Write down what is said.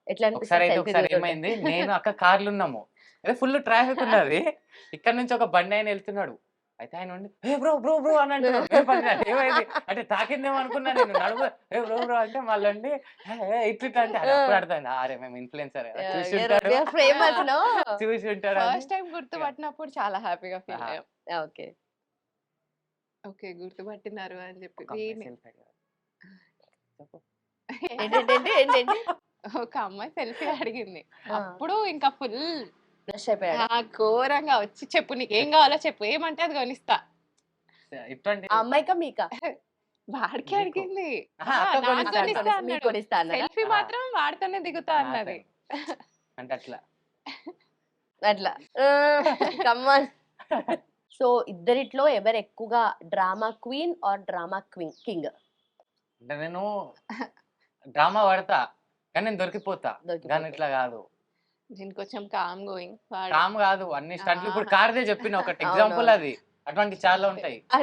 ఎట్లా ఒకసారి అనిపిస్తది అయితే సెల్ఫీ ఒకసారి దిగుతుంటే? ఏమైంది, నేను అక్క కార్‌లో ఉన్నాము. అదే ఫుల్ ట్రాఫిక్ ఉన్నది. ఇక్కడ నుంచి ఒక బండాయన ఎళ్తున్నాడు. అయితే ఆయన ఉండి, "ఏ బ్రో, బ్రో, బ్రో" అని అంటున్నాడు. నేను పక్కన ఏమైంది అంటే తాకిందేమో అనుకున్నా నేను. నడుము ఏ బ్రో, బ్రో అంటే మళ్ళండి ఏ ఇట్లిట్లా అంటే అది అప్పుడు అర్థమైంది. అరే మేము ఇన్‌ఫ్లుయెన్సర్ కదా! చూసుంటాడు. You're famous no. చూసుంటాడని ఫస్ట్ టైమ్ ఇగ గుర్తుపట్టినప్పుడు చాలా హ్యాపీగా ఫీల్ ఆహా! అయ్యాం. ఓకే. ఓకే. గుర్తుపట్టినారు అని చెప్పి. ఒక అమ్మాయి వీడిని సెల్ఫీ అడిగారు. చెప్పు. ఏంటేంటి? ఒక అమ్మాయి సెల్ఫీ అడిగింది. ఆ! అప్పుడు ఇంకా ఫుల్ రష్ అయిపోయాడా? ఘోరంగా వచ్చి చెప్పు నీకేం కావాలో చెప్పు. ఏమంటే అది కొనిస్తా. ఇట్లాంటి ఆ అమ్మాయికా మీకా? వాడికే నీకు. అడిగింది. అహా! అహా! అక్క నాకు కొనిస్తా కొనిస్తా అన్నాడు. మీకు అన్నాడు. కొనిస్తా అన్నాడా? సెల్ఫీ ఆ! మాత్రం వాడితోనే దిగుతా అన్నది. నాతోని. అంటే అట్లా. అట్లా. Come on. సో ఇద్దరిట్లో ఎవరు ఎక్కువగా drama queen or drama king? అంటే నేను డ్రామా పడతా. కానీ నేను దొరికిపోతా. గానీ దొరికిపోతావు. ఇట్లా గాదు. నేను కొంచెం కామ్ గోయింగ్. వాడు కామ్ గాదు. అన్ని స్టంట్లు ఇప్పుడు ఆహా! కార్‌దే చెప్పిన ఒకటి ఎగ్జాంపుల్ అవునవును. అది. అటువంటివి చాలా అంతే. ఉంటాయి.